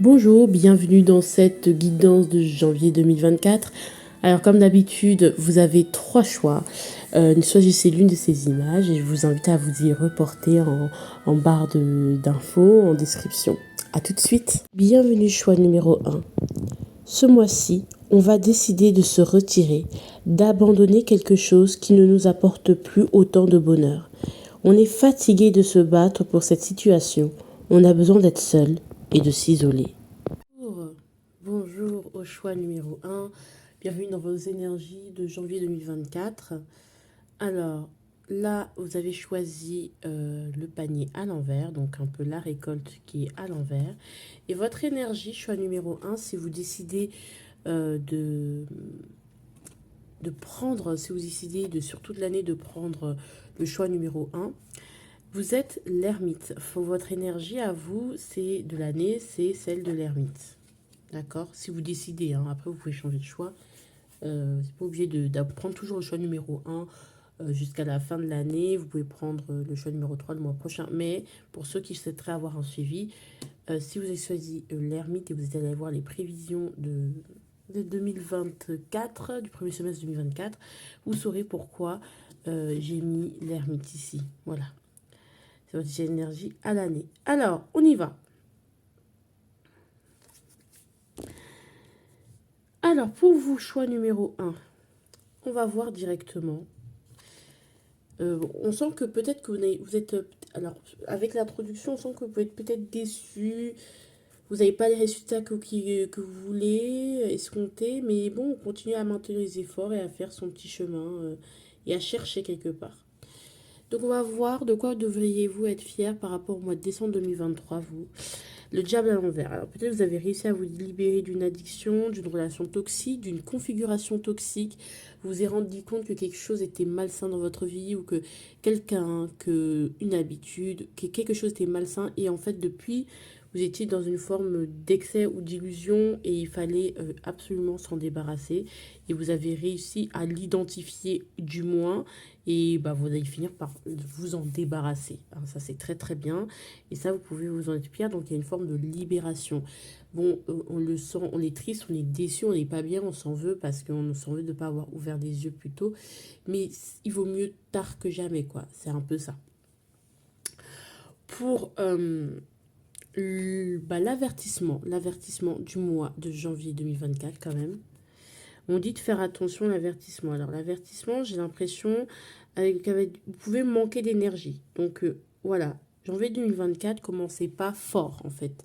Bonjour, bienvenue dans cette guidance de janvier 2024. Alors comme d'habitude, vous avez trois choix. Choisissez l'une de ces images et je vous invite à vous y reporter en barre d'infos, en description. A tout de suite. Bienvenue choix numéro 1. Ce mois-ci, on va décider de se retirer, d'abandonner quelque chose qui ne nous apporte plus autant de bonheur. On est fatigué de se battre pour cette situation. On a besoin d'être seul et de s'isoler. Bonjour au choix numéro 1. Bienvenue dans vos énergies de janvier 2024. Alors, là, vous avez choisi le panier à l'envers, donc un peu la récolte qui est à l'envers. Et votre énergie, choix numéro 1, si vous décidez de prendre, si vous décidez sur toute l'année de prendre le choix numéro 1, vous êtes l'ermite. Votre énergie à vous, c'est de l'année, c'est celle de l'ermite. D'accord? Si vous décidez, hein, après vous pouvez changer de choix. C'est pas obligé de prendre toujours le choix numéro 1 jusqu'à la fin de l'année. Vous pouvez prendre le choix numéro 3 le mois prochain. Mais pour ceux qui souhaiteraient avoir un suivi, si vous avez choisi l'ermite et vous êtes allé voir les prévisions de 2024, du premier semestre 2024, vous saurez pourquoi j'ai mis l'ermite ici. Voilà. C'est votre énergie à l'année. Alors, on y va. Alors, pour vous, choix numéro 1, on va voir directement. On sent que peut-être que vous êtes... Alors, avec l'introduction, on sent que vous pouvez être peut-être déçu. Vous n'avez pas les résultats que vous voulez escompter. Mais bon, on continue à maintenir les efforts et à faire son petit chemin et à chercher quelque part. Donc, on va voir de quoi devriez-vous être fier par rapport au mois de décembre 2023, vous. Le diable à l'envers. Alors peut-être vous avez réussi à vous libérer d'une addiction, d'une relation toxique, d'une configuration toxique. Vous vous êtes rendu compte que quelque chose était malsain dans votre vie ou que une habitude, que quelque chose était malsain. Et en fait, depuis, vous étiez dans une forme d'excès ou d'illusion et il fallait absolument s'en débarrasser. Et vous avez réussi à l'identifier du moins et bah, vous allez finir par vous en débarrasser. Alors, ça, c'est très très bien. Et ça, vous pouvez vous en être fier. Donc, il y a une forme de libération. Bon, on le sent, on est triste, on est déçu, on n'est pas bien, on s'en veut parce qu'on s'en veut de ne pas avoir ouvert des yeux plus tôt. Mais il vaut mieux tard que jamais, quoi. C'est un peu ça. Pour l'avertissement du mois de janvier 2024, quand même, on dit de faire attention à l'avertissement. Alors, l'avertissement, j'ai l'impression, vous pouvez manquer d'énergie. Donc, voilà, janvier 2024, commencez pas fort, en fait.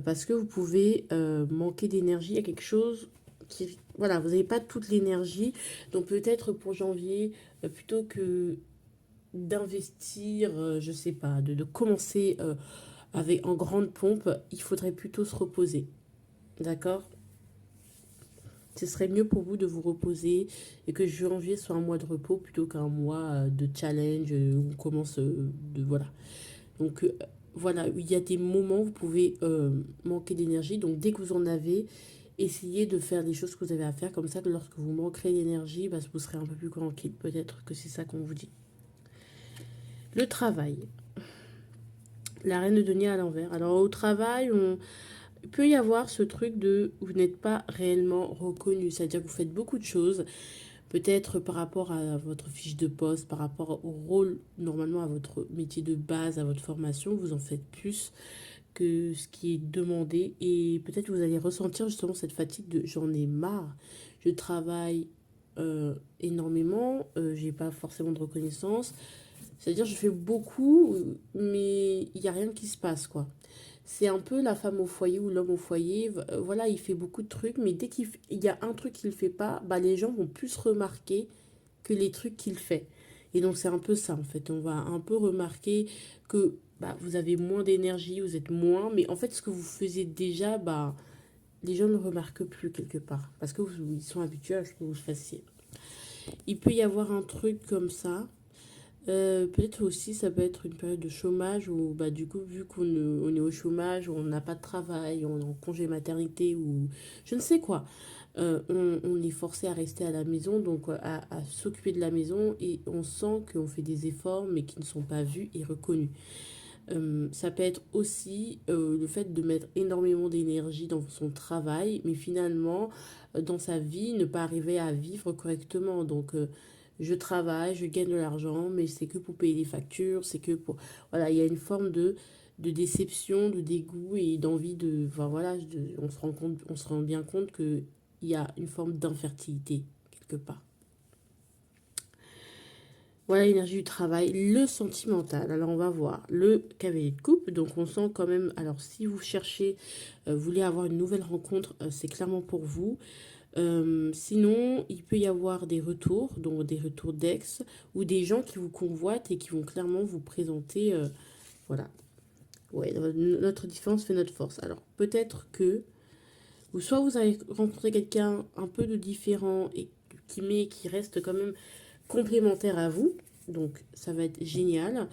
Parce que vous pouvez manquer d'énergie à quelque chose qui... Voilà, vous n'avez pas toute l'énergie. Donc, peut-être pour janvier, plutôt que d'investir, je sais pas, de commencer avec en grande pompe, il faudrait plutôt se reposer. D'accord? Ce serait mieux pour vous de vous reposer et que janvier soit un mois de repos plutôt qu'un mois de challenge où on commence voilà. Donc voilà, il y a des moments où vous pouvez manquer d'énergie. Donc dès que vous en avez, essayez de faire les choses que vous avez à faire. Comme ça, que lorsque vous manquerez d'énergie, bah, vous serez un peu plus tranquille. Peut-être que c'est ça qu'on vous dit. Le travail. La reine de denier à l'envers. Alors au travail, il peut y avoir ce truc de vous n'êtes pas réellement reconnu. C'est-à-dire que vous faites beaucoup de choses. Peut-être par rapport à votre fiche de poste, par rapport au rôle, normalement à votre métier de base, à votre formation, vous en faites plus que ce qui est demandé. Et peut-être vous allez ressentir justement cette fatigue de j'en ai marre, je travaille énormément, j'ai pas forcément de reconnaissance. C'est-à-dire je fais beaucoup, mais il n'y a rien qui se passe, quoi. C'est un peu la femme au foyer ou l'homme au foyer. Voilà, il fait beaucoup de trucs, mais dès il y a un truc qu'il ne fait pas, bah, les gens vont plus remarquer que les trucs qu'il fait. Et donc, c'est un peu ça, en fait. On va un peu remarquer que bah, vous avez moins d'énergie, vous êtes moins. Mais en fait, ce que vous faisiez déjà, bah, les gens ne remarquent plus quelque part. Parce que ils sont habitués à ce que vous fassiez. Il peut y avoir un truc comme ça. Peut-être aussi ça peut être une période de chômage où bah, du coup vu on est au chômage, on n'a pas de travail, on est en congé maternité ou je ne sais quoi, on est forcé à rester à la maison, donc à s'occuper de la maison et on sent qu'on fait des efforts mais qui ne sont pas vus et reconnus. Ça peut être aussi le fait de mettre énormément d'énergie dans son travail, mais finalement, dans sa vie, ne pas arriver à vivre correctement. Donc, je travaille, je gagne de l'argent, mais c'est que pour payer les factures, c'est que pour... Voilà, il y a une forme de déception, de dégoût et d'envie de... Enfin, voilà, on se rend compte, on se rend bien compte qu'il y a une forme d'infertilité, quelque part. Voilà l'énergie du travail, le sentimental. Alors on va voir le cavalier de coupe. Donc on sent quand même, alors si vous cherchez, vous voulez avoir une nouvelle rencontre, c'est clairement pour vous. Sinon, il peut y avoir des retours, donc des retours d'ex, ou des gens qui vous convoitent et qui vont clairement vous présenter, voilà. Ouais, notre différence fait notre force. Alors peut-être que, ou soit vous avez rencontré quelqu'un un peu de différent et qui reste quand même complémentaire à vous. Donc ça va être génial.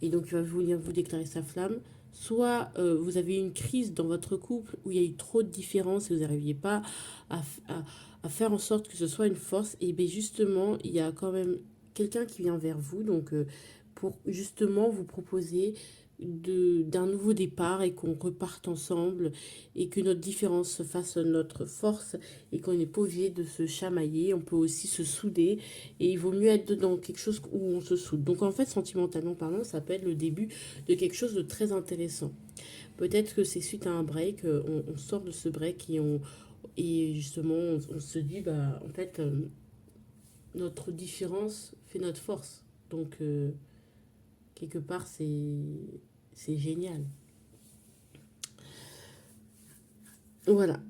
Et donc il va venir vous déclarer sa flamme. Soit vous avez eu une crise dans votre couple où il y a eu trop de différences et vous n'arriviez pas à, à faire en sorte que ce soit une force. Et bien justement, il y a quand même quelqu'un qui vient vers vous. Donc pour justement vous proposer d'un nouveau départ et qu'on reparte ensemble et que notre différence se fasse notre force et qu'on n'est pas obligé de se chamailler, on peut aussi se souder et il vaut mieux être dans quelque chose où on se soude. Donc en fait, sentimentalement parlant, ça peut être le début de quelque chose de très intéressant. Peut-être que c'est suite à un break, on sort de ce break et justement on se dit, bah en fait, notre différence fait notre force. Donc quelque part, c'est génial. Voilà.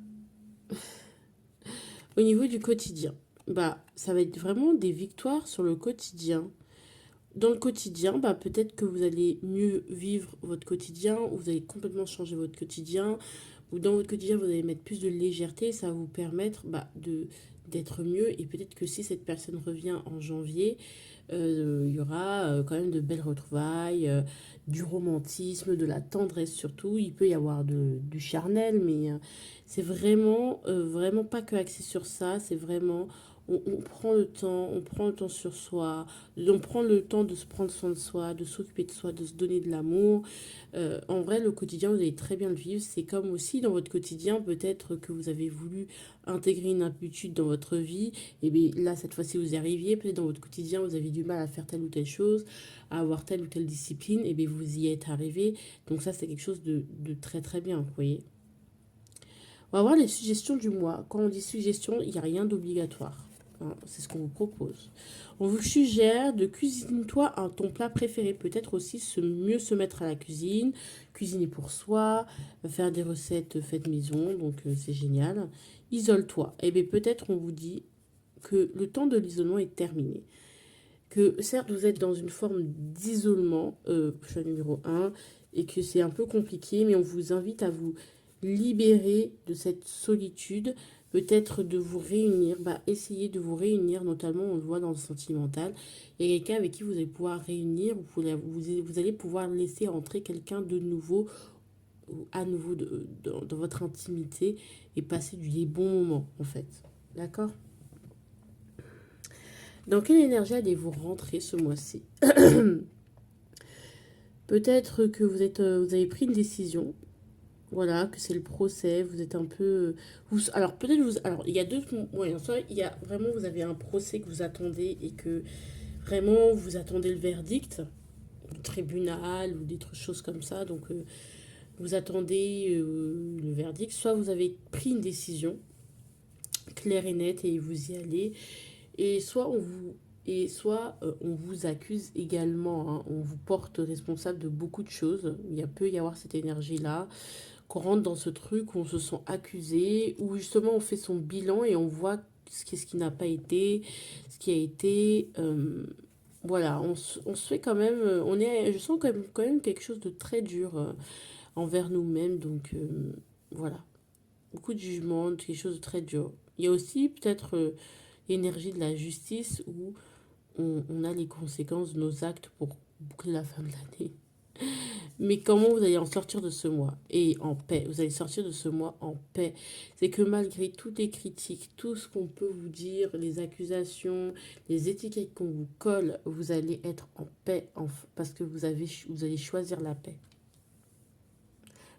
Au niveau du quotidien, bah, ça va être vraiment des victoires sur le quotidien. Dans le quotidien, bah, peut-être que vous allez mieux vivre votre quotidien, ou vous allez complètement changer votre quotidien, ou dans votre quotidien, vous allez mettre plus de légèreté, ça va vous permettre d'être mieux. Et peut-être que si cette personne revient en janvier, il y aura quand même de belles retrouvailles, du romantisme, de la tendresse surtout. Il peut y avoir du charnel, mais c'est vraiment, vraiment pas que axé sur ça. C'est vraiment, on prend le temps, on prend le temps sur soi, on prend le temps de se prendre soin de soi, de s'occuper de soi, de se donner de l'amour. En vrai, le quotidien, vous allez très bien le vivre. C'est comme aussi dans votre quotidien, peut-être que vous avez voulu intégrer une habitude dans votre vie. Et bien là, cette fois-ci, vous y arriviez. Peut-être dans votre quotidien, vous avez du mal à faire telle ou telle chose, à avoir telle ou telle discipline. Et bien vous y êtes arrivé. Donc ça, c'est quelque chose de très très bien, vous voyez. On va voir les suggestions du mois. Quand on dit suggestion, il n'y a rien d'obligatoire. Hein, c'est ce qu'on vous propose. On vous suggère de cuisine-toi ton plat préféré. Peut-être aussi mieux se mettre à la cuisine, cuisiner pour soi, faire des recettes faites maison. Donc c'est génial. Isole-toi. Et bien peut-être on vous dit que le temps de l'isolement est terminé. Que certes vous êtes dans une forme d'isolement, choix numéro un, et que c'est un peu compliqué, mais on vous invite à vous libérer de cette solitude, peut-être de vous réunir, essayez de vous réunir, notamment on le voit dans le sentimental, et quelqu'un avec qui vous allez pouvoir réunir, vous allez pouvoir laisser entrer quelqu'un de nouveau, à nouveau dans votre intimité, et passer des bons moments en fait. D'accord? Dans quelle énergie allez-vous rentrer ce mois-ci? Peut-être que vous avez pris une décision, voilà, que c'est le procès, vous êtes un peu... alors peut-être alors il y a deux moyens, soit il y a vraiment, vous avez un procès que vous attendez et que vraiment vous attendez le verdict, du tribunal ou des choses comme ça, donc vous attendez le verdict, soit vous avez pris une décision claire et nette et vous y allez, et on vous accuse également, hein. On vous porte responsable de beaucoup de choses. Peut y avoir cette énergie-là, qu'on rentre dans ce truc où on se sent accusé, où justement on fait son bilan et on voit ce qui n'a pas été, ce qui a été. Voilà, on se fait quand même, je sens quand même quelque chose de très dur envers nous-mêmes. Donc voilà, beaucoup de jugement, quelque chose de très dur. Il y a aussi peut-être l'énergie de la justice où on a les conséquences de nos actes pour boucler la fin de l'année. Mais comment vous allez en sortir de ce mois et en paix? Vous allez sortir de ce mois en paix. C'est que malgré toutes les critiques, tout ce qu'on peut vous dire, les accusations, les étiquettes qu'on vous colle, vous allez être en paix parce que vous allez choisir la paix.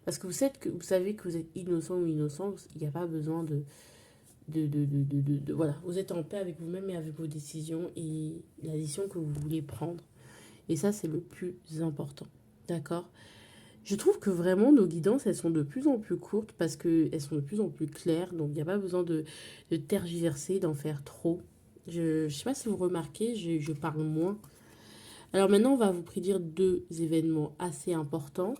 Parce que vous savez que vous êtes innocent ou innocent, il n'y a pas besoin voilà, vous êtes en paix avec vous-même et avec vos décisions et la décision que vous voulez prendre. Et ça, c'est le plus important. D'accord? Je trouve que vraiment nos guidances, elles sont de plus en plus courtes parce qu'elles sont de plus en plus claires. Donc, il n'y a pas besoin de tergiverser, d'en faire trop. Je ne sais pas si vous remarquez, je parle moins. Alors maintenant, on va vous prédire deux événements assez importants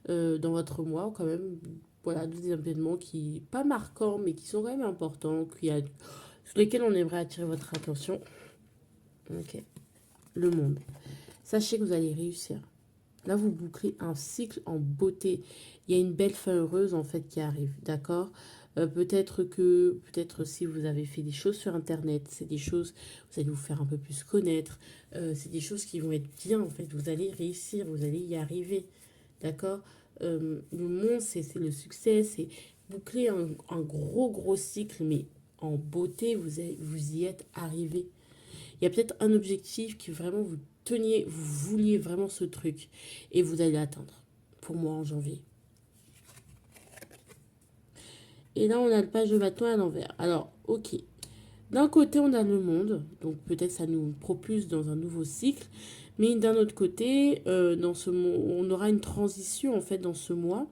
dans votre mois, quand même. Voilà, deux événements qui, pas marquants, mais qui sont quand même importants, sur lesquels on aimerait attirer votre attention. Ok. Le monde. Sachez que vous allez réussir. Là, vous bouclez un cycle en beauté. Il y a une belle fin heureuse, en fait, qui arrive, d'accord? Peut-être si vous avez fait des choses sur Internet, c'est des choses, vous allez vous faire un peu plus connaître. C'est des choses qui vont être bien, en fait. Vous allez réussir, vous allez y arriver, d'accord? Le monde, c'est le succès, c'est boucler un gros cycle, mais en beauté, vous y êtes arrivé. Il y a peut-être un objectif qui vraiment vous vouliez vraiment ce truc et vous allez l'atteindre. Pour moi en janvier. Et là, on a le page de bâton à l'envers. Alors, ok. D'un côté, on a le monde, donc peut-être ça nous propulse dans un nouveau cycle, mais d'un autre côté, on aura une transition en fait dans ce mois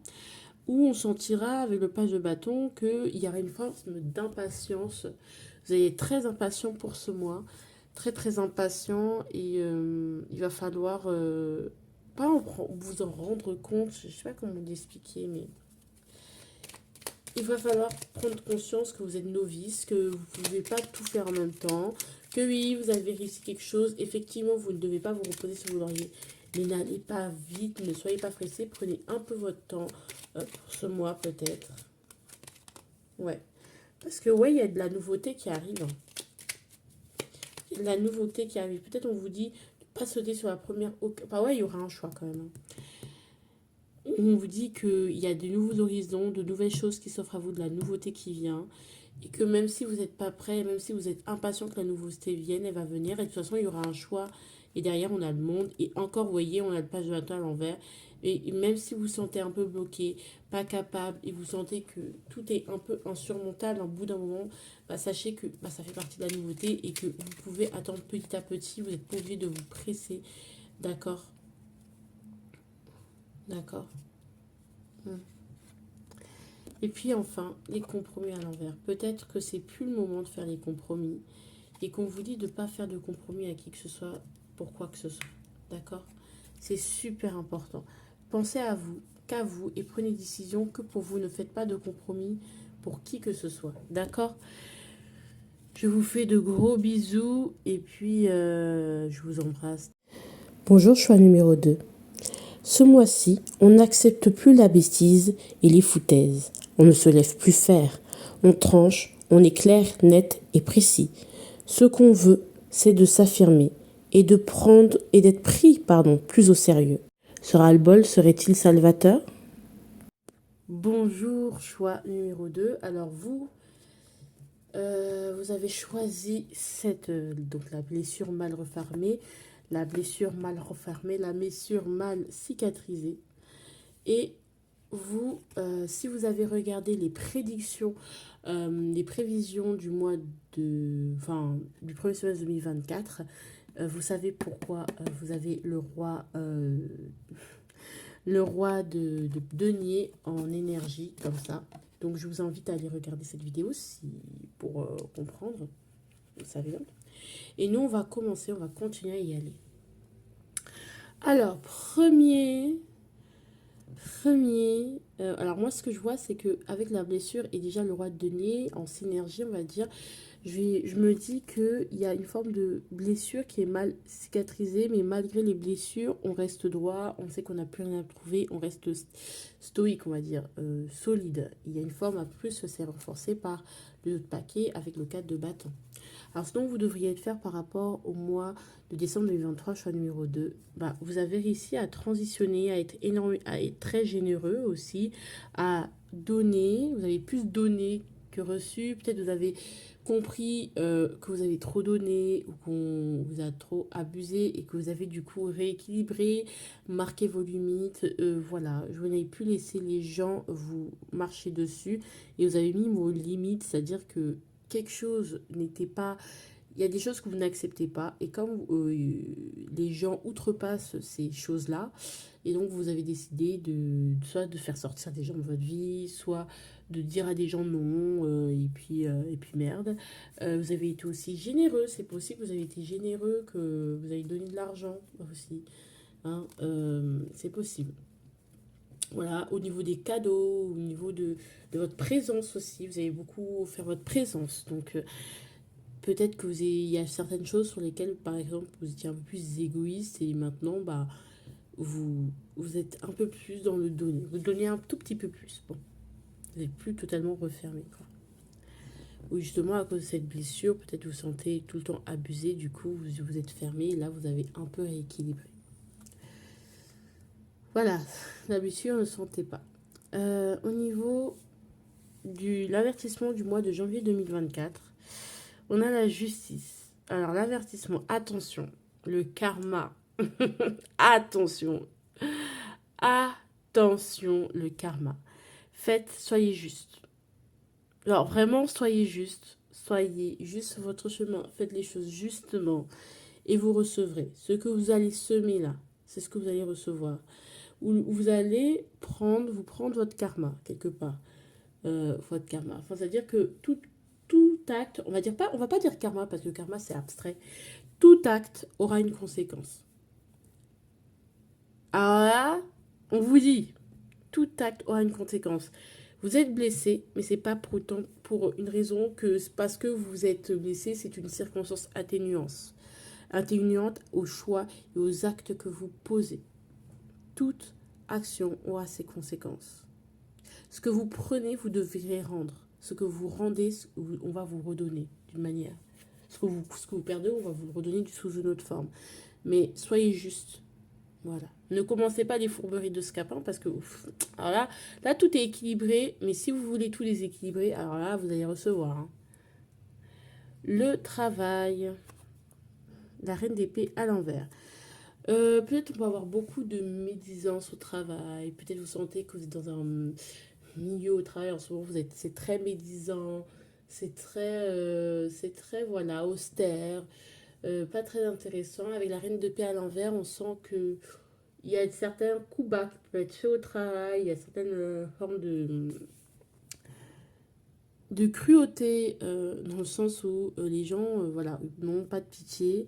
où on sentira avec le page de bâton qu'il y aura une forme d'impatience. Vous allez être très impatient pour ce mois, très impatient et il va falloir pas vous en rendre compte, je sais pas comment vous l'expliquer, mais il va falloir prendre conscience que vous êtes novice, que vous ne pouvez pas tout faire en même temps, que oui, vous avez réussi quelque chose. Effectivement, vous ne devez pas vous reposer sur vos lauriers. Mais n'allez pas vite, ne soyez pas pressés, prenez un peu votre temps pour ce mois peut-être. Ouais. Parce que ouais, il y a de la nouveauté qui arrive. Il y a de la nouveauté qui arrive. Peut-être on vous dit de pas sauter sur la première... Enfin ouais, il y aura un choix quand même. On vous dit qu'il y a de nouveaux horizons, de nouvelles choses qui s'offrent à vous, de la nouveauté qui vient. Et que même si vous n'êtes pas prêt, même si vous êtes impatient que la nouveauté vienne, elle va venir. Et de toute façon, il y aura un choix. Et derrière, on a le monde. Et encore, vous voyez, on a le page de bâton à l'envers. Et même si vous vous sentez un peu bloqué, pas capable, et vous sentez que tout est un peu insurmontable au bout d'un moment, bah, sachez que bah, ça fait partie de la nouveauté et que vous pouvez attendre petit à petit. Vous n'êtes pas obligé de vous presser. D'accord? D'accord. Et puis enfin, les compromis à l'envers. Peut-être que c'est plus le moment de faire les compromis et qu'on vous dit de ne pas faire de compromis à qui que ce soit pour quoi que ce soit. D'accord? C'est super important. Pensez à vous, qu'à vous et prenez des décisions que pour vous. Ne faites pas de compromis pour qui que ce soit. D'accord? Je vous fais de gros bisous et puis je vous embrasse. Bonjour, choix numéro 2. Ce mois-ci, on n'accepte plus la bêtise et les foutaises. On ne se lève plus faire. On tranche, on est clair, net et précis. Ce qu'on veut, c'est de s'affirmer et d'être pris, plus au sérieux. Ce ras-le-bol serait-il salvateur? Bonjour, choix numéro 2. Alors vous avez choisi donc la blessure mal refermée, la blessure mal refermée, la blessure mal cicatrisée. Et si vous avez regardé les prédictions, les prévisions du mois du premier semestre 2024, vous savez pourquoi vous avez le roi de denier en énergie comme ça. Donc je vous invite à aller regarder cette vidéo pour comprendre, vous savez. Et nous on va continuer à y aller. Alors alors moi ce que je vois c'est que avec la blessure et déjà le roi de denier en synergie on va dire, je me dis qu'il y a une forme de blessure qui est mal cicatrisée, mais malgré les blessures on reste droit, on sait qu'on n'a plus rien à prouver, on reste stoïque on va dire, solide. Il y a une forme à plus, c'est renforcé par le paquet avec le 4 de bâton. Alors, ce dont vous devriez faire par rapport au mois de décembre 2023, choix numéro 2, bah, vous avez réussi à transitionner, à être très généreux aussi, à donner. Vous avez plus donné que reçu. Peut-être compris que vous avez trop donné ou qu'on vous a trop abusé et que vous avez du coup rééquilibré, marqué vos limites. Voilà, je n'avais plus laisser les gens vous marcher dessus et vous avez mis vos limites, c'est-à-dire que quelque chose n'était pas... Il y a des choses que vous n'acceptez pas et comme les gens outrepassent ces choses-là, et donc vous avez décidé de soit de faire sortir des gens de votre vie, soit de dire à des gens non, et puis merde. Vous avez été aussi généreux, c'est possible que vous avez été généreux, que vous avez donné de l'argent aussi. Hein, c'est possible. Voilà, au niveau des cadeaux, au niveau de votre présence aussi, vous avez beaucoup offert votre présence. Donc peut-être que il y a certaines choses sur lesquelles, par exemple, vous étiez un peu plus égoïste et maintenant, bah, vous êtes un peu plus dans le donner. Vous donnez un tout petit peu plus. Bon, vous n'êtes plus totalement refermé, quoi. Ou justement, à cause de cette blessure, peut-être vous sentez tout le temps abusé, du coup, vous êtes fermé, et là, vous avez un peu rééquilibré. Voilà, la blessure, ne le sentez pas. Au niveau de l'avertissement du mois de janvier 2024, on a la justice. Alors, l'avertissement, attention, le karma. Attention, attention, le karma. Soyez juste. Alors, vraiment, soyez juste. Soyez juste sur votre chemin. Faites les choses justement. Et vous recevrez. Ce que vous allez semer là, c'est ce que vous allez recevoir. Ou vous allez vous prendre votre karma, quelque part. Votre karma. Enfin, c'est-à-dire que tout acte, on va pas dire karma parce que karma c'est abstrait. Tout acte aura une conséquence. Alors là, on vous dit, tout acte aura une conséquence. Vous êtes blessé, mais c'est pas pour une raison que parce que vous êtes blessé, c'est une circonstance atténuante aux choix et aux actes que vous posez. Toute action aura ses conséquences. Ce que vous prenez, vous devrez rendre. Ce que vous rendez, on va vous redonner d'une manière. Ce que vous perdez, on va vous le redonner sous une autre forme. Mais soyez juste. Voilà. Ne commencez pas les fourberies de scapin parce que alors là, tout est équilibré. Mais si vous voulez tout déséquilibrer, alors là, vous allez recevoir. Hein. Le travail. La reine d'épée à l'envers. Peut-être on peut avoir beaucoup de médisance au travail. Peut-être vous sentez que vous êtes dans un milieu au travail en ce moment. C'est très médisant. C'est très voilà, austère. Pas très intéressant. Avec la reine d'épée à l'envers, on sent que il y a certains coups bas qui peuvent être faits au travail, il y a certaines formes de cruauté dans le sens où les gens voilà, n'ont pas de pitié.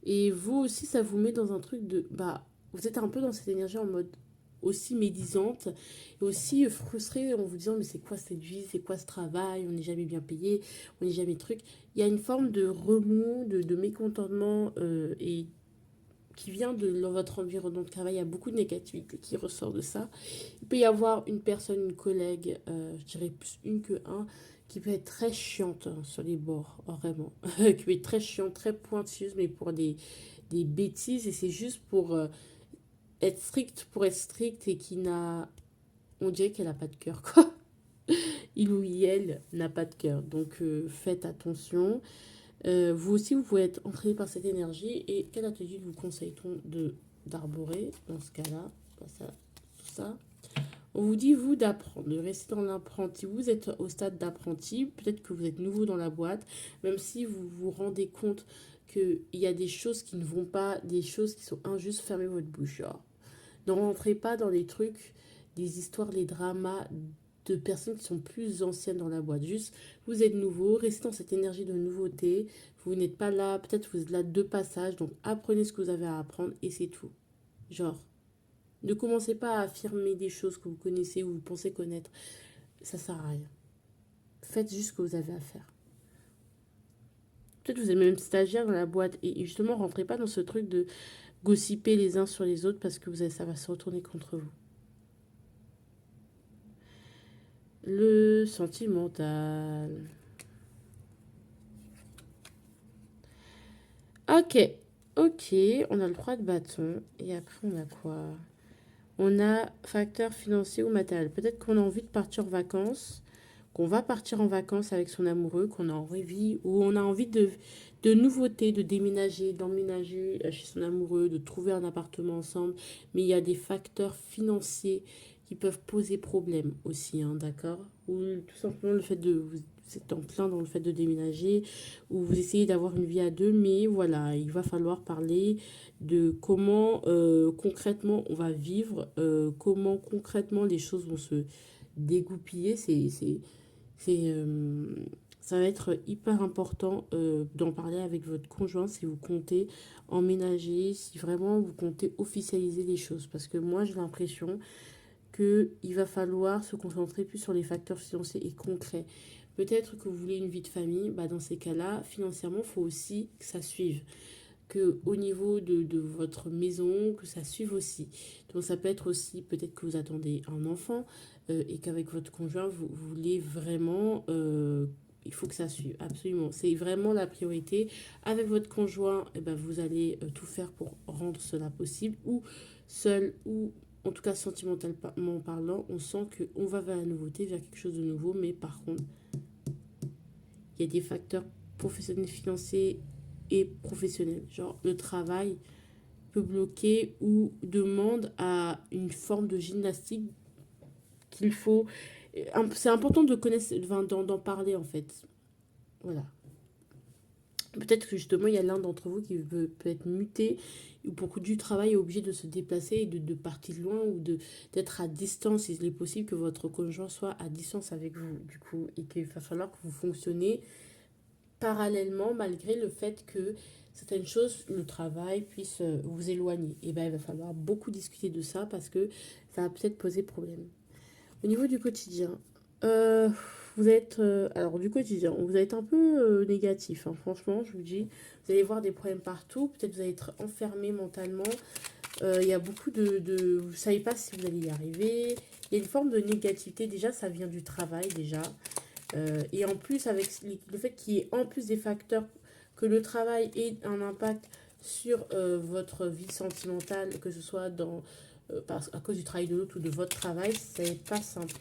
Et vous aussi, ça vous met dans un truc de... Bah, vous êtes un peu dans cette énergie en mode aussi médisante et aussi frustré en vous disant mais c'est quoi cette vie, c'est quoi ce travail, on n'est jamais bien payé, on n'est jamais truc. Il y a une forme de remous, de mécontentement et qui vient de votre environnement de travail. Il y a beaucoup de négativité qui ressort de ça. Il peut y avoir une personne, une collègue, je dirais plus une que un, qui peut être très chiante hein, sur les bords, vraiment. Qui peut être très chiante, très pointilleuse, mais pour des bêtises. Et c'est juste pour être strict et qui n'a... On dirait qu'elle n'a pas de cœur, quoi. Il ou elle n'a pas de cœur. Donc faites attention. Vous aussi, vous pouvez être entraîné par cette énergie. Et quelle attitude vous conseille-t-on d'arborer dans ce cas-là? Ça, tout ça. On vous dit, vous, d'apprendre, de rester dans l'apprenti. Vous êtes au stade d'apprenti, peut-être que vous êtes nouveau dans la boîte, même si vous vous rendez compte qu'il y a des choses qui ne vont pas, des choses qui sont injustes, fermez votre bouche. Genre. Ne rentrez pas dans les trucs, des histoires, les dramas de personnes qui sont plus anciennes dans la boîte. Juste, vous êtes nouveau, restez dans cette énergie de nouveauté. Vous n'êtes pas là, peut-être vous êtes là de passage, donc apprenez ce que vous avez à apprendre et c'est tout. Genre, ne commencez pas à affirmer des choses que vous connaissez ou vous pensez connaître. Ça sert à rien. Faites juste ce que vous avez à faire. Peut-être que vous êtes même stagiaire dans la boîte et justement, rentrez pas dans ce truc de gossiper les uns sur les autres parce que ça va se retourner contre vous. Le sentimental. Ok, ok, on a le 3 de bâton. Et après, on a quoi? On a facteur financier ou matériel. Peut-être qu'on a envie de partir en vacances. qu'on va partir en vacances avec son amoureux, qu'on a envie, ou on a envie de nouveautés, de déménager, d'emménager chez son amoureux, de trouver un appartement ensemble. Mais il y a des facteurs financiers qui peuvent poser problème aussi, hein, d'accord? Ou tout simplement le fait de... Vous êtes en plein dans le fait de déménager, ou vous essayez d'avoir une vie à deux, mais voilà, il va falloir parler de comment concrètement on va vivre, comment concrètement les choses vont se dégoupiller. C'est, ça va être hyper important d'en parler avec votre conjoint si vous comptez emménager, si vraiment vous comptez officialiser les choses. Parce que moi, j'ai l'impression qu'il va falloir se concentrer plus sur les facteurs financiers et concrets. Peut-être que vous voulez une vie de famille, bah dans ces cas-là, financièrement, il faut aussi que ça suive. Que au niveau de votre maison, que ça suive aussi. Donc ça peut être aussi, peut-être que vous attendez un enfant et qu'avec votre conjoint, vous voulez vraiment... il faut que ça suive, absolument. C'est vraiment la priorité. Avec votre conjoint, eh ben, vous allez tout faire pour rendre cela possible. Ou seul, ou en tout cas sentimentalement parlant, on sent qu'on va vers la nouveauté, vers quelque chose de nouveau. Mais par contre, il y a des facteurs professionnels, financiers et professionnels. Genre le travail peut bloquer ou demande à une forme de gymnastique qu'il faut... C'est important de connaître, enfin, d'en parler en fait. Voilà. Peut-être que justement, il y a l'un d'entre vous qui peut être muté ou pour du travail est obligé de se déplacer et de partir loin ou d'être à distance. Il est possible que votre conjoint soit à distance avec vous, du coup, et qu'il va falloir que vous fonctionnez parallèlement malgré le fait que certaines choses, le travail puisse vous éloigner. Et bien, il va falloir beaucoup discuter de ça parce que ça va peut-être poser problème. Au niveau du quotidien, euh, vous êtes... alors, du quotidien, vous êtes un peu négatif, hein, franchement, je vous dis. Vous allez voir des problèmes partout. Peut-être vous allez être enfermé mentalement. Il y a beaucoup vous ne savez pas si vous allez y arriver. Il y a une forme de négativité. Déjà, ça vient du travail, déjà. Et en plus, avec le fait qu'il y ait en plus des facteurs, que le travail ait un impact sur votre vie sentimentale, que ce soit à cause du travail de l'autre ou de votre travail, c'est pas simple.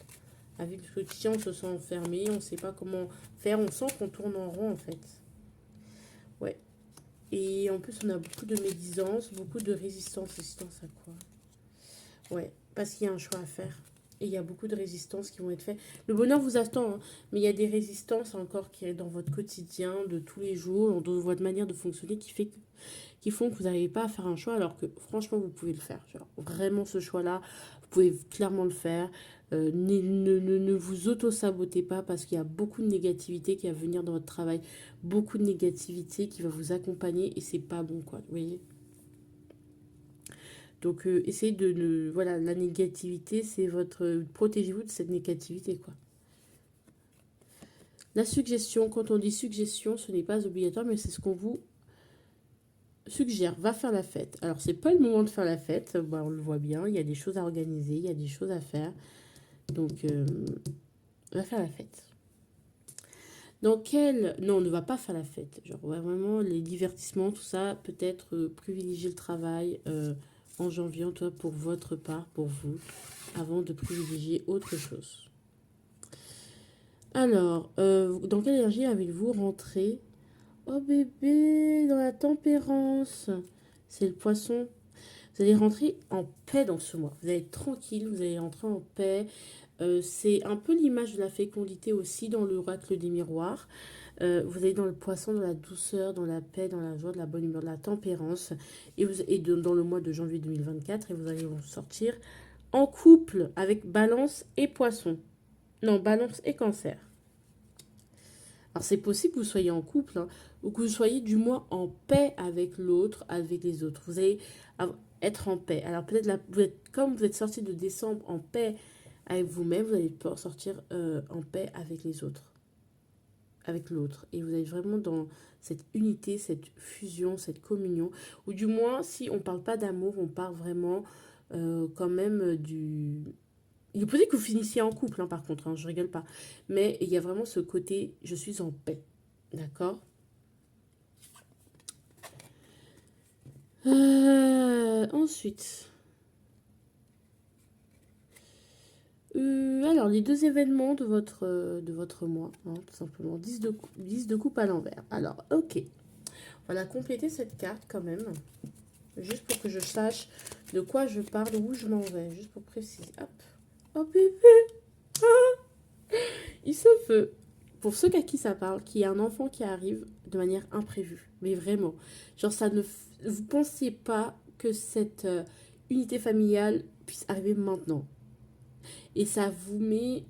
Avec le quotidien, on se sent enfermé, on ne sait pas comment faire, on sent qu'on tourne en rond en fait. Ouais. Et en plus, on a beaucoup de médisance, beaucoup de résistance. Résistance à quoi? Ouais, parce qu'il y a un choix à faire. Et il y a beaucoup de résistances qui vont être faites. Le bonheur vous attend, hein, mais il y a des résistances encore qui est dans votre quotidien, de tous les jours, dans votre manière de fonctionner, qui font que vous n'arrivez pas à faire un choix, alors que franchement, vous pouvez le faire. Genre, vraiment, ce choix-là, vous pouvez clairement le faire. Ne vous auto-sabotez pas parce qu'il y a beaucoup de négativité qui va venir dans votre travail, beaucoup de négativité qui va vous accompagner et c'est pas bon, quoi. Vous voyez? Donc, essayez voilà, la négativité, c'est votre... Protégez-vous de cette négativité, quoi. La suggestion, quand on dit suggestion, ce n'est pas obligatoire, mais c'est ce qu'on vous suggère. Va faire la fête. Alors, c'est pas le moment de faire la fête, bah, on le voit bien, il y a des choses à organiser, il y a des choses à faire. Donc, va faire la fête. Dans quel... Non, on ne va pas faire la fête. Genre, ouais, vraiment, les divertissements, tout ça, peut-être privilégier le travail en janvier, en tout cas pour votre part, pour vous, avant de privilégier autre chose. Alors, dans quelle énergie avez-vous rentré? Oh bébé, dans la tempérance. C'est le poisson. Vous allez rentrer en paix dans ce mois. Vous allez être tranquille, vous allez rentrer en paix. C'est un peu l'image de la fécondité aussi dans l'oracle des miroirs. Vous allez dans le poisson, dans la douceur, dans la paix, dans la joie, de la bonne humeur, de la tempérance. Dans le mois de janvier 2024. Et vous allez vous sortir en couple avec balance et poisson. Non, balance et cancer. Alors c'est possible que vous soyez en couple, hein, ou que vous soyez du moins en paix avec l'autre, avec les autres. Vous allez être en paix. Alors peut-être là, comme vous êtes sorti de décembre en paix avec vous-même, vous allez pouvoir sortir en paix avec les autres, avec l'autre. Et vous êtes vraiment dans cette unité, cette fusion, cette communion. Ou du moins, si on ne parle pas d'amour, on parle vraiment quand même du... Il est possible que vous finissiez en couple, hein, par contre, hein, je rigole pas. Mais il y a vraiment ce côté, je suis en paix. D'accord. Ensuite. Alors, Alors, les deux événements de votre mois, hein, tout simplement. 10 de coupe à l'envers. Alors, ok. On va compléter cette carte quand même. Juste pour que je sache de quoi je parle, où je m'en vais. Juste pour préciser. Hop. Oh, bébé. Ah, il se peut. Pour ceux à qui ça parle, qu'il y a un enfant qui arrive de manière imprévue. Mais vraiment. Genre, ça ne... Vous ne pensiez pas que cette unité familiale puisse arriver maintenant. Et ça vous met...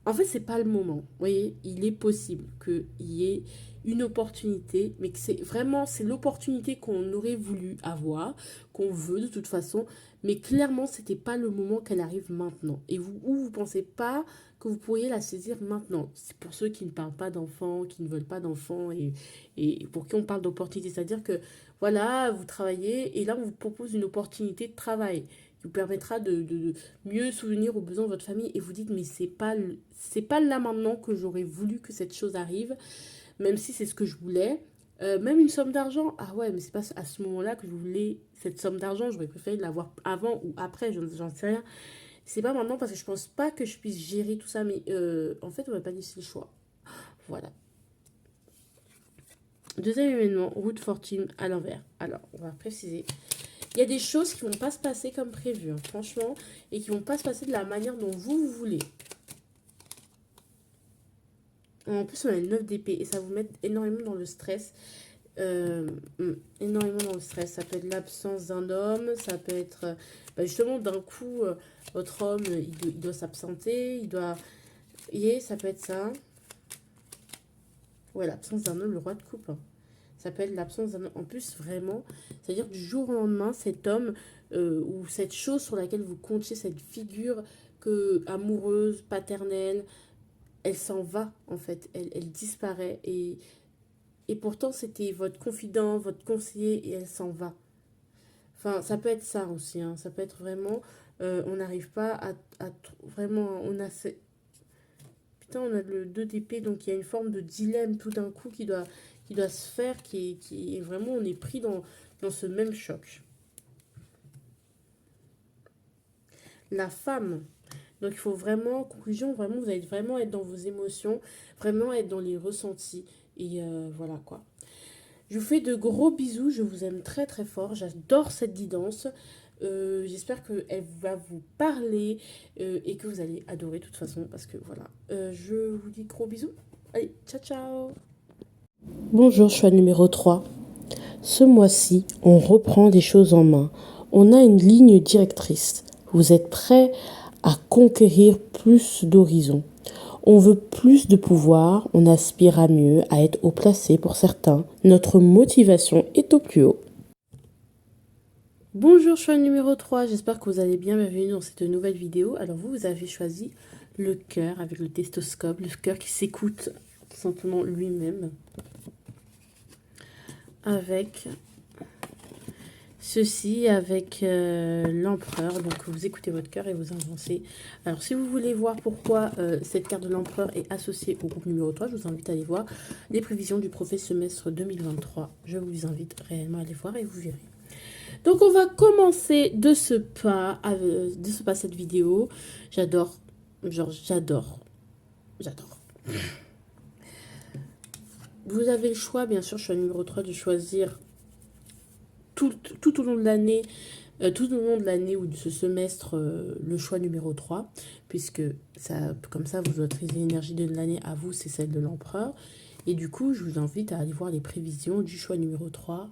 En fait, c'est pas le moment. Vous voyez, il est possible qu'il y ait une opportunité, mais que c'est vraiment, c'est l'opportunité qu'on aurait voulu avoir, qu'on veut de toute façon, mais clairement, c'était pas le moment qu'elle arrive maintenant. Et vous, ou vous pensez pas que vous pourriez la saisir maintenant. C'est pour ceux qui ne parlent pas d'enfants, qui ne veulent pas d'enfants, et pour qui on parle d'opportunité. C'est-à-dire que, voilà, vous travaillez, et là, on vous propose une opportunité de travail qui vous permettra de mieux souvenir aux besoins de votre famille, et vous dites, mais c'est pas là maintenant que j'aurais voulu que cette chose arrive, même si c'est ce que je voulais. Même une somme d'argent, ah ouais, mais c'est pas à ce moment-là que je voulais cette somme d'argent, j'aurais préféré l'avoir avant ou après, j'en sais rien. C'est pas maintenant parce que je pense pas que je puisse gérer tout ça, mais en fait, on va pas laisser le choix. Voilà. Deuxième événement, route fortune à l'envers. Alors, on va préciser. Il y a des choses qui vont pas se passer comme prévu, hein, franchement, et qui vont pas se passer de la manière dont vous voulez. En plus, on a le 9 d'épée et ça vous met énormément dans le stress. Énormément dans le stress. Ça peut être l'absence d'un homme, ça peut être justement d'un coup, votre homme, il doit s'absenter, il doit... Vous voyez, ça peut être ça. Ouais, l'absence d'un homme, le roi de coupe. Hein. Ça peut être l'absence d'un homme. En plus, vraiment, c'est-à-dire du jour au lendemain, cet homme ou cette chose sur laquelle vous comptiez, cette figure amoureuse, paternelle, elle s'en va, en fait. Elle disparaît. Et pourtant, c'était votre confident, votre conseiller, et elle s'en va. Enfin, ça peut être ça aussi. Hein. Ça peut être vraiment... on n'arrive pas à vraiment... Putain, on a le 2 d'épée, donc il y a une forme de dilemme tout d'un coup qui doit se faire, qui est vraiment... On est pris dans ce même choc. La femme... Donc, il faut vraiment, conclusion, vraiment, vous allez vraiment être dans vos émotions, vraiment être dans les ressentis. Et voilà, quoi. Je vous fais de gros bisous, je vous aime très très fort, j'adore cette guidance. J'espère qu'elle va vous parler et que vous allez adorer de toute façon, parce que voilà. Je vous dis gros bisous. Allez, ciao ciao. Bonjour, choix numéro 3. Ce mois-ci, on reprend les choses en main. On a une ligne directrice. Vous êtes prêts à conquérir plus d'horizons. On veut plus de pouvoir, on aspire à mieux, à être haut placé pour certains. Notre motivation est au plus haut. Bonjour, choix numéro 3, j'espère que vous allez bien, bienvenue dans cette nouvelle vidéo. Alors vous avez choisi le cœur avec le testoscope, le cœur qui s'écoute tout simplement lui-même. Avec... Ceci avec l'empereur, donc vous écoutez votre cœur et vous avancez. Alors si vous voulez voir pourquoi cette carte de l'empereur est associée au groupe numéro 3, je vous invite à aller voir les prévisions du premier semestre 2023. Je vous invite réellement à aller voir et vous verrez. Donc on va commencer de ce pas cette vidéo. J'adore, j'adore. Vous avez le choix, bien sûr, choix numéro 3, de choisir tout au long de l'année, ou de ce semestre, le choix numéro 3, puisque comme ça, vous autorisez l'énergie de l'année à vous, c'est celle de l'empereur. Et du coup, je vous invite à aller voir les prévisions du choix numéro 3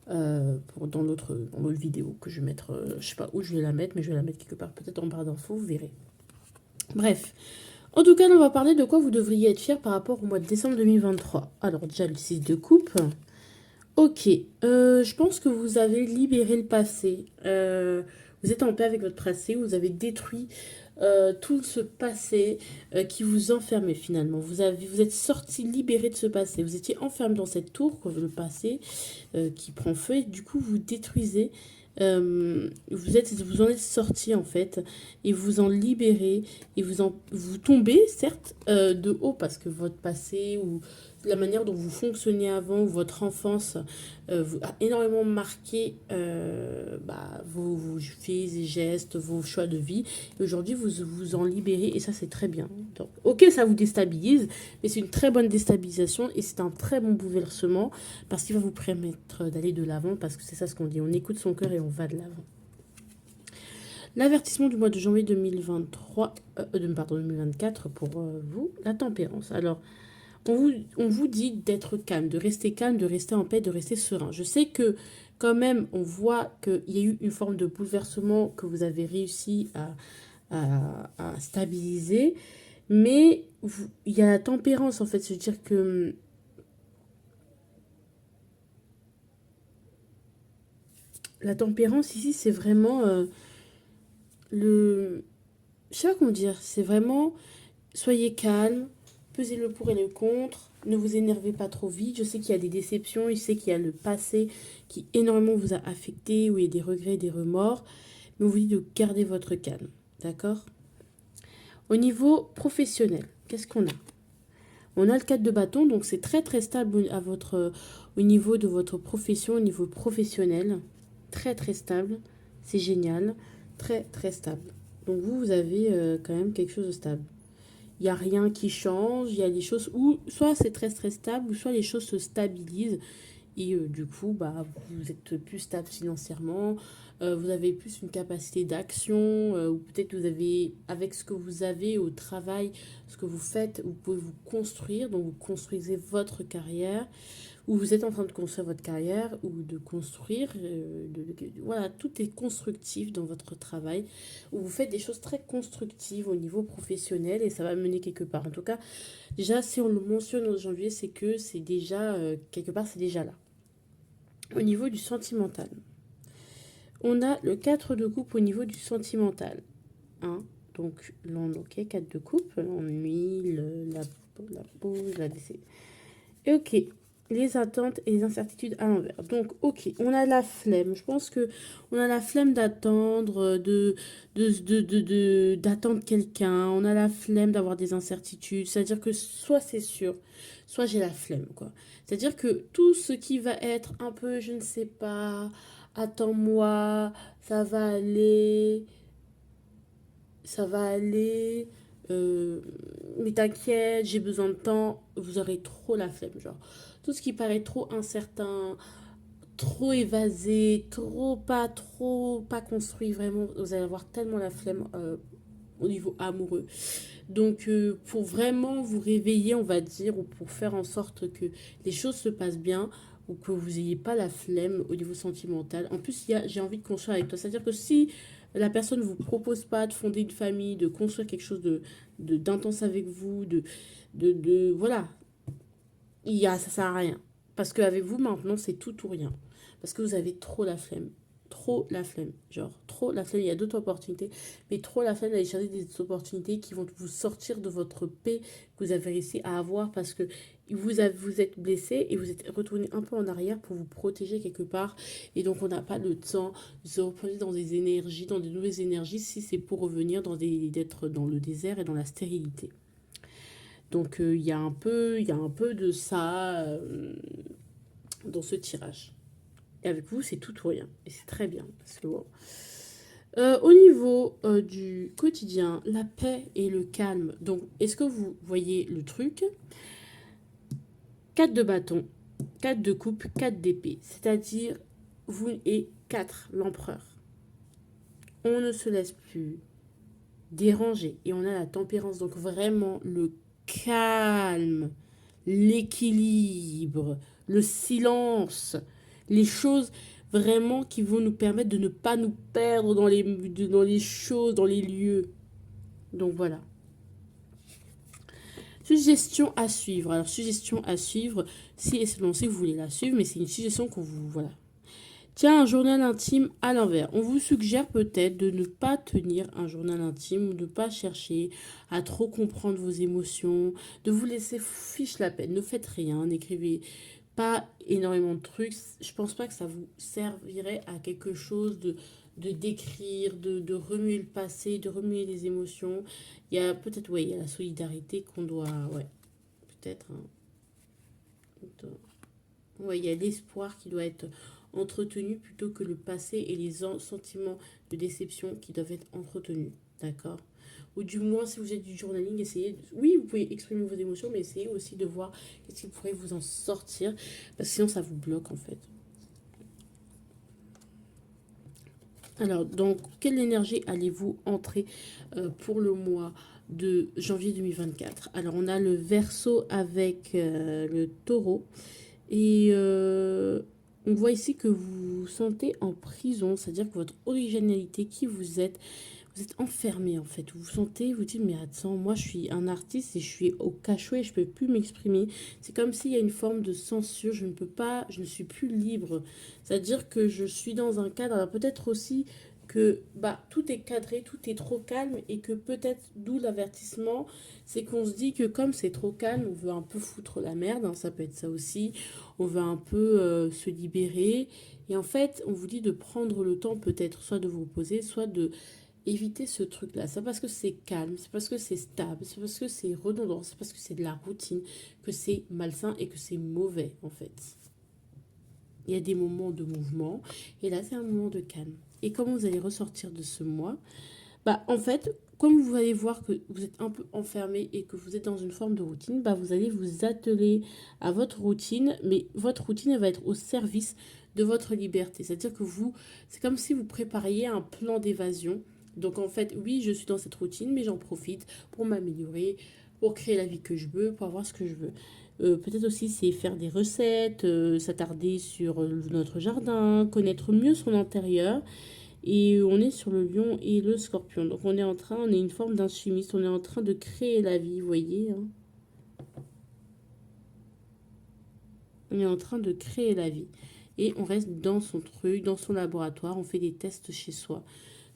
dans l'autre vidéo que je vais mettre, je sais pas où je vais la mettre, mais je vais la mettre quelque part, peut-être en barre d'infos, vous verrez. Bref. En tout cas, on va parler de quoi vous devriez être fier par rapport au mois de décembre 2023. Alors déjà, le 6 de coupe. Ok, je pense que vous avez libéré le passé. Vous êtes en paix avec votre passé, vous avez détruit tout ce passé qui vous enfermait finalement. Vous êtes sorti libéré de ce passé. Vous étiez enfermé dans cette tour, quoi, le passé qui prend feu, et du coup vous détruisez. Vous en êtes sorti en fait, et vous en libérez, et vous tombez certes de haut parce que votre passé ou la manière dont vous fonctionnez avant, votre enfance, a énormément marqué vos faits et gestes, vos choix de vie. Et aujourd'hui, vous vous en libérez et ça, c'est très bien. Donc, ok, ça vous déstabilise, mais c'est une très bonne déstabilisation et c'est un très bon bouleversement parce qu'il va vous permettre d'aller de l'avant parce que c'est ça ce qu'on dit. On écoute son cœur et on va de l'avant. L'avertissement du mois de janvier 2024 pour vous, la tempérance. Alors, on vous dit d'être calme, de rester en paix, de rester serein. Je sais que quand même, on voit qu'il y a eu une forme de bouleversement que vous avez réussi à stabiliser, mais il y a la tempérance en fait, c'est-à-dire que la tempérance ici, c'est vraiment le... Je sais pas comment dire, c'est vraiment soyez calme, pesez le pour et le contre, ne vous énervez pas trop vite. Je sais qu'il y a des déceptions, je sais qu'il y a le passé qui énormément vous a affecté, où il y a des regrets, des remords, mais on vous dit de garder votre calme, d'accord? Au niveau professionnel, qu'est-ce qu'on a? On a le 4 de bâton, donc c'est très très stable au niveau de votre profession, au niveau professionnel. Très très stable, c'est génial, très très stable. Donc vous avez quand même quelque chose de stable. Il n'y a rien qui change, il y a des choses où soit c'est très très stable, ou soit les choses se stabilisent et du coup vous êtes plus stable financièrement, vous avez plus une capacité d'action, ou peut-être vous avez, avec ce que vous avez au travail, ce que vous faites, vous pouvez vous construire, donc vous construisez votre carrière, ou vous êtes en train de construire votre carrière, ou de construire, voilà, tout est constructif dans votre travail, où vous faites des choses très constructives au niveau professionnel, et ça va mener quelque part. En tout cas, déjà, si on le mentionne en janvier, c'est que c'est déjà, quelque part, c'est déjà là. Au niveau du sentimental, on a le 4 de coupe au niveau du sentimental. Hein, donc, ok, 4 de coupe, l'ennui, la pause, la décès. Et ok, les attentes et les incertitudes à l'envers. Donc, ok, on a la flemme. Je pense que on a la flemme d'attendre, d'attendre quelqu'un. On a la flemme d'avoir des incertitudes. C'est-à-dire que soit c'est sûr, soit j'ai la flemme, quoi. C'est-à-dire que tout ce qui va être un peu, je ne sais pas, attends-moi, ça va aller, ça va aller, euh, mais t'inquiète, j'ai besoin de temps, vous aurez trop la flemme, genre. Tout ce qui paraît trop incertain, trop évasé, trop pas construit, vraiment, vous allez avoir tellement la flemme au niveau amoureux. Donc, pour vraiment vous réveiller, on va dire, ou pour faire en sorte que les choses se passent bien, ou que vous n'ayez pas la flemme au niveau sentimental. En plus, j'ai envie de construire avec toi. C'est-à-dire que si la personne ne vous propose pas de fonder une famille, de construire quelque chose d'intense avec vous, voilà, ça sert à rien. Parce qu'avec vous, maintenant, c'est tout ou rien. Parce que vous avez trop la flemme. Trop la flemme. Genre, trop la flemme. Il y a d'autres opportunités. Mais trop la flemme d'aller chercher des opportunités qui vont vous sortir de votre paix que vous avez réussi à avoir parce que vous êtes blessé et vous êtes retourné un peu en arrière pour vous protéger quelque part. Et donc, on n'a pas le temps de se replonger dans des énergies, dans des nouvelles énergies, si c'est pour revenir d'être dans le désert et dans la stérilité. Donc il y a un peu de ça dans ce tirage. Et avec vous, c'est tout ou rien. Et c'est très bien. Parce que, wow. Au niveau du quotidien, la paix et le calme. Donc, est-ce que vous voyez le truc? 4 de bâton, 4 de coupe, 4 d'épée. C'est-à-dire, vous et 4, l'empereur. On ne se laisse plus déranger. Et on a la tempérance. Donc, vraiment, le calme, l'équilibre, le silence, les choses vraiment qui vont nous permettre de ne pas nous perdre dans les choses, dans les lieux. Donc voilà. Suggestion à suivre. Alors, suggestion à suivre, si et seulement si vous voulez la suivre, mais c'est une suggestion qu'on vous... Voilà. Tiens, un journal intime à l'envers. On vous suggère peut-être de ne pas tenir un journal intime ou de ne pas chercher à trop comprendre vos émotions, de vous laisser fiche la peine. Ne faites rien, n'écrivez pas énormément de trucs. Je pense pas que ça vous servirait à quelque chose de d'écrire, de remuer le passé, de remuer les émotions. Il y a peut-être, ouais, il y a la solidarité qu'on doit, ouais, peut-être, hein. Ouais, il y a l'espoir qui doit être entretenu plutôt que le passé et les sentiments de déception qui doivent être entretenus. D'accord? Ou du moins, si vous êtes du journaling, essayez. Oui, vous pouvez exprimer vos émotions, mais essayez aussi de voir qu'est-ce qui pourrait vous en sortir. Parce que sinon, ça vous bloque en fait. Alors, donc, quelle énergie allez-vous entrer pour le mois de janvier 2024? Alors, on a le Verseau avec le Taureau. Et on voit ici que vous vous sentez en prison, c'est-à-dire que votre originalité, qui vous êtes enfermé en fait. Vous vous sentez, vous dites, mais attends, moi je suis un artiste et je suis au cachot et je ne peux plus m'exprimer. C'est comme s'il y a une forme de censure, je ne peux pas, je ne suis plus libre. C'est-à-dire que je suis dans un cadre, alors peut-être aussi que bah, tout est cadré, tout est trop calme et que peut-être, d'où l'avertissement, c'est qu'on se dit que comme c'est trop calme, on veut un peu foutre la merde, hein, ça peut être ça aussi, on veut un peu se libérer. Et en fait, on vous dit de prendre le temps peut-être soit de vous poser, soit de éviter ce truc-là. C'est parce que c'est calme, c'est parce que c'est stable, c'est parce que c'est redondant, c'est parce que c'est de la routine, que c'est malsain et que c'est mauvais en fait. Il y a des moments de mouvement et là c'est un moment de calme. Et comment vous allez ressortir de ce mois? Bah en fait, comme vous allez voir que vous êtes un peu enfermé et que vous êtes dans une forme de routine, bah vous allez vous atteler à votre routine, mais votre routine elle va être au service de votre liberté. C'est-à-dire que vous, c'est comme si vous prépariez un plan d'évasion. Donc en fait, oui, je suis dans cette routine, mais j'en profite pour m'améliorer, pour créer la vie que je veux, pour avoir ce que je veux. Peut-être aussi c'est faire des recettes, s'attarder sur notre jardin, connaître mieux son intérieur. Et on est sur le lion et le scorpion. Donc on est une forme d'insumiste, on est en train de créer la vie, vous voyez, hein. On est en train de créer la vie. Et on reste dans son truc, dans son laboratoire, on fait des tests chez soi.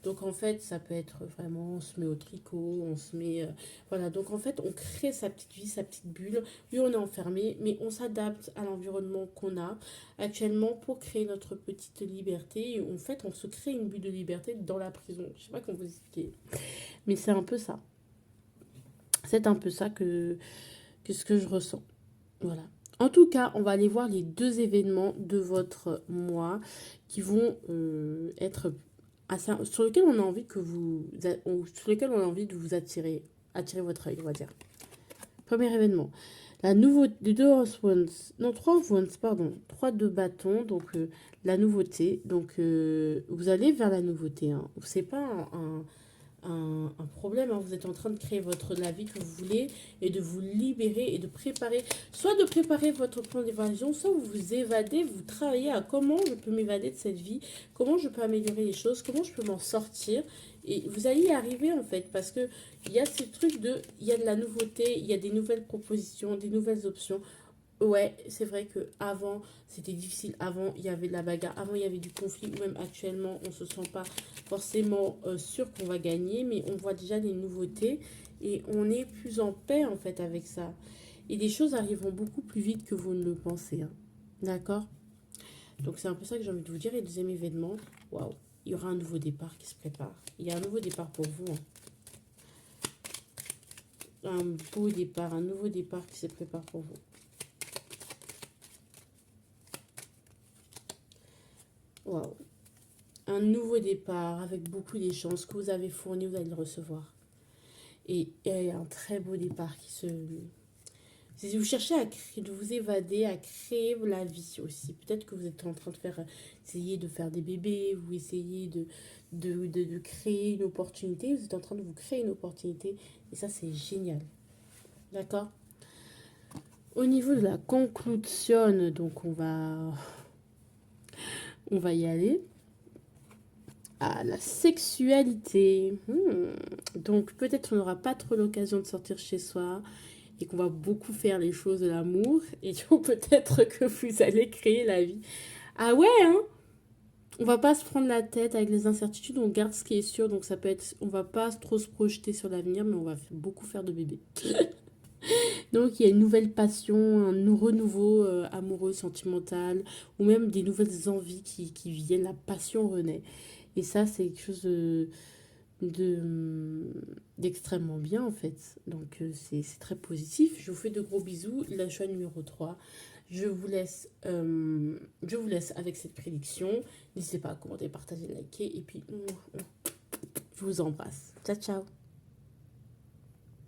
Donc en fait, ça peut être vraiment, on se met au tricot, on se met... voilà, donc en fait, on crée sa petite vie, sa petite bulle. Oui, on est enfermé, mais on s'adapte à l'environnement qu'on a actuellement pour créer notre petite liberté. Et en fait, on se crée une bulle de liberté dans la prison. Je sais pas comment vous expliquer, mais c'est un peu ça. C'est un peu ça que ce que je ressens. Voilà. En tout cas, on va aller voir les deux événements de votre mois qui vont être sur lequel on a envie que vous, sur lequel on a envie de vous attirer votre œil, on va dire. Premier événement, la nouveauté, deux of Wands, non, trois of Wands, pardon, trois de bâtons, donc la nouveauté. Donc vous allez vers la nouveauté, hein. C'est pas un problème, hein. Vous êtes en train de créer la vie que vous voulez et de vous libérer et de préparer, soit de préparer votre plan d'évasion, soit vous vous évadez, vous travaillez à comment je peux m'évader de cette vie, comment je peux améliorer les choses, comment je peux m'en sortir. Et vous allez y arriver en fait, parce que il y a ce truc il y a de la nouveauté, il y a des nouvelles propositions, des nouvelles options. Ouais, c'est vrai que avant c'était difficile. Avant, il y avait de la bagarre. Avant, il y avait du conflit. Ou même actuellement, on ne se sent pas forcément sûr qu'on va gagner. Mais on voit déjà des nouveautés. Et on est plus en paix, en fait, avec ça. Et des choses arriveront beaucoup plus vite que vous ne le pensez, hein. D'accord? Donc, c'est un peu ça que j'ai envie de vous dire. Et deuxième événement, waouh, il y aura un nouveau départ qui se prépare. Il y a un nouveau départ pour vous, hein. Un beau départ, un nouveau départ qui se prépare pour vous. Waouh. Un nouveau départ avec beaucoup d'échanges. Ce que vous avez fourni, vous allez le recevoir. Et il y a un très beau départ qui se... Si vous cherchez à créer, de vous évader, à créer la vie aussi. Peut-être que vous êtes en train de faire, essayer de faire des bébés, vous essayez de créer une opportunité. Vous êtes en train de vous créer une opportunité. Et ça, c'est génial. D'accord? Au niveau de la conclusion, donc on va y aller. Ah, la sexualité. Donc peut-être on n'aura pas trop l'occasion de sortir chez soi et qu'on va beaucoup faire les choses de l'amour. Et donc peut-être que vous allez créer la vie. Ah ouais, hein? On va pas se prendre la tête avec les incertitudes, on garde ce qui est sûr. Donc ça peut être, on va pas trop se projeter sur l'avenir, mais on va beaucoup faire de bébés. Donc il y a une nouvelle passion, un renouveau amoureux, sentimental, ou même des nouvelles envies qui viennent, la passion renaît. Et ça, c'est quelque chose d'extrêmement bien en fait. Donc c'est très positif. Je vous fais de gros bisous. La choix numéro 3. Je vous laisse avec cette prédiction. N'hésitez pas à commenter, partager, liker. Et puis, je vous embrasse. Ciao, ciao.